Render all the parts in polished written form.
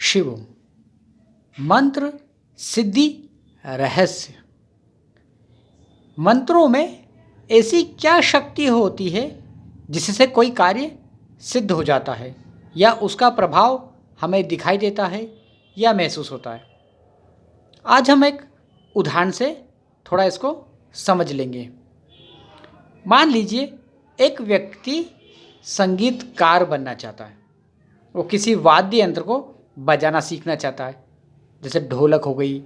शिवम। मंत्र सिद्धि रहस्य। मंत्रों में ऐसी क्या शक्ति होती है जिससे कोई कार्य सिद्ध हो जाता है या उसका प्रभाव हमें दिखाई देता है या महसूस होता है। आज हम एक उदाहरण से थोड़ा इसको समझ लेंगे। मान लीजिए एक व्यक्ति संगीतकार बनना चाहता है। वो किसी वाद्य यंत्र को बजाना सीखना चाहता है, जैसे ढोलक हो गई,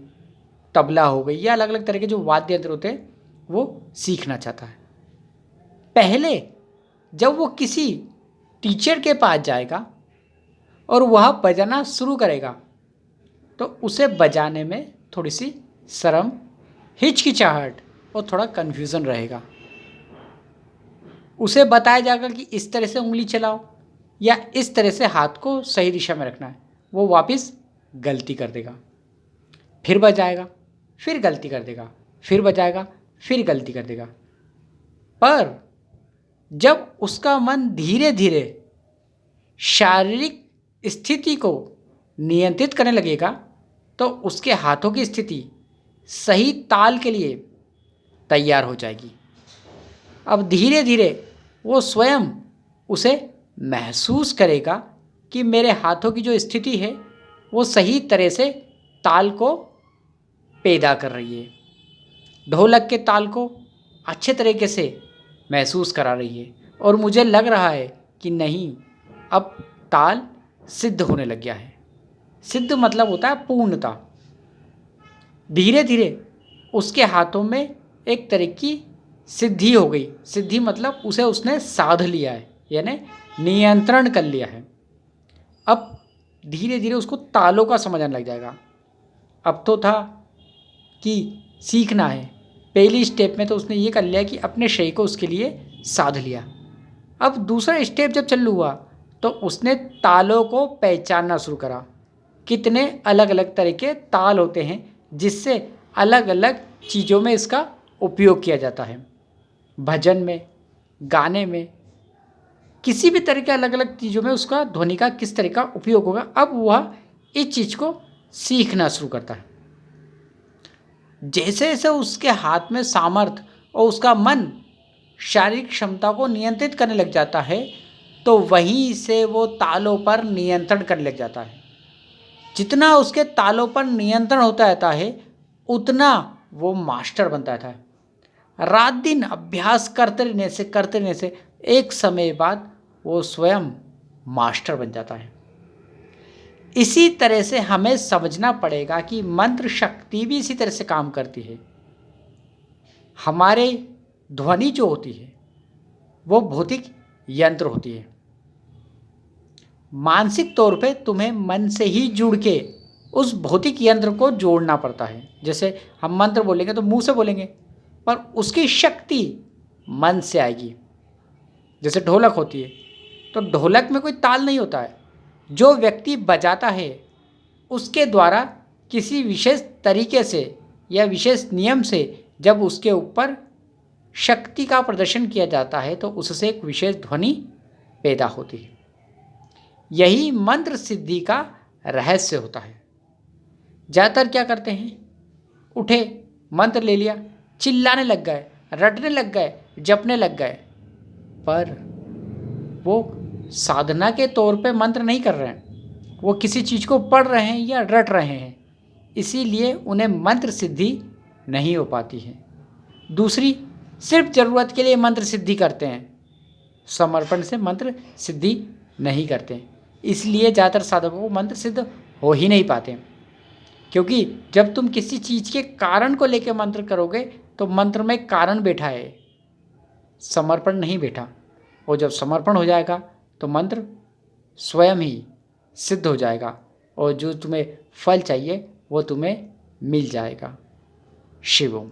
तबला हो गई या अलग अलग तरह के जो वाद्य यंत्र होते हैं वो सीखना चाहता है। पहले जब वो किसी टीचर के पास जाएगा और वह बजाना शुरू करेगा तो उसे बजाने में थोड़ी सी शर्म, हिचकिचाहट और थोड़ा कन्फ्यूज़न रहेगा। उसे बताया जाएगा कि इस तरह से उंगली चलाओ या इस तरह से हाथ को सही दिशा में रखना है। वो वापस गलती कर देगा, फिर बजाएगा, फिर गलती कर देगा, फिर बजाएगा, फिर गलती कर देगा। पर जब उसका मन धीरे धीरे शारीरिक स्थिति को नियंत्रित करने लगेगा तो उसके हाथों की स्थिति सही ताल के लिए तैयार हो जाएगी। अब धीरे धीरे वो स्वयं उसे महसूस करेगा कि मेरे हाथों की जो स्थिति है वो सही तरह से ताल को पैदा कर रही है, ढोलक के ताल को अच्छे तरीके से महसूस करा रही है और मुझे लग रहा है कि नहीं, अब ताल सिद्ध होने लग गया है। सिद्ध मतलब होता है पूर्णता। धीरे धीरे उसके हाथों में एक तरह की सिद्धि हो गई। सिद्धि मतलब उसे उसने साध लिया है, यानी नियंत्रण कर लिया है। अब धीरे धीरे उसको तालों का समझ आने लग जाएगा। अब तो था कि सीखना है, पहली स्टेप में तो उसने ये कर लिया कि अपने शरीर को उसके लिए साध लिया। अब दूसरा स्टेप जब चालू हुआ तो उसने तालों को पहचानना शुरू करा। कितने अलग अलग तरह के ताल होते हैं जिससे अलग अलग चीज़ों में इसका उपयोग किया जाता है। भजन में, गाने में, किसी भी तरह के अलग अलग चीज़ों में उसका ध्वनि का किस तरह का उपयोग होगा। अब वह इस चीज़ को सीखना शुरू करता है। जैसे जैसे उसके हाथ में सामर्थ्य और उसका मन शारीरिक क्षमता को नियंत्रित करने लग जाता है तो वहीं से वो तालों पर नियंत्रण करने लग जाता है। जितना उसके तालों पर नियंत्रण होता रहता है उतना वो मास्टर बनता रहता है। रात दिन अभ्यास करते रहने से एक समय बाद वो स्वयं मास्टर बन जाता है। इसी तरह से हमें समझना पड़ेगा कि मंत्र शक्ति भी इसी तरह से काम करती है। हमारे ध्वनि जो होती है वो भौतिक यंत्र होती है। मानसिक तौर पे तुम्हें मन से ही जुड़ के उस भौतिक यंत्र को जोड़ना पड़ता है। जैसे हम मंत्र बोलेंगे तो मुंह से बोलेंगे, पर उसकी शक्ति मन से आएगी। जैसे ढोलक होती है तो ढोलक में कोई ताल नहीं होता है। जो व्यक्ति बजाता है उसके द्वारा किसी विशेष तरीके से या विशेष नियम से जब उसके ऊपर शक्ति का प्रदर्शन किया जाता है तो उससे एक विशेष ध्वनि पैदा होती है। यही मंत्र सिद्धि का रहस्य होता है। ज़्यादातर क्या करते हैं, उठे, मंत्र ले लिया, चिल्लाने लग गए, रटने लग गए, जपने लग गए, पर वो साधना के तौर पे मंत्र नहीं कर रहे हैं। वो किसी चीज़ को पढ़ रहे हैं या रट रहे हैं, इसीलिए उन्हें मंत्र सिद्धि नहीं हो पाती है। दूसरी, सिर्फ ज़रूरत के लिए मंत्र सिद्धि करते हैं, समर्पण से मंत्र सिद्धि नहीं करते, इसलिए ज़्यादातर साधकों को मंत्र सिद्ध हो ही नहीं पाते। क्योंकि जब तुम किसी चीज़ के कारण को लेकर मंत्र करोगे तो मंत्र में कारण बैठा है, समर्पण नहीं बैठा। और जब समर्पण हो जाएगा तो मंत्र स्वयं ही सिद्ध हो जाएगा और जो तुम्हें फल चाहिए वो तुम्हें मिल जाएगा। शिवम।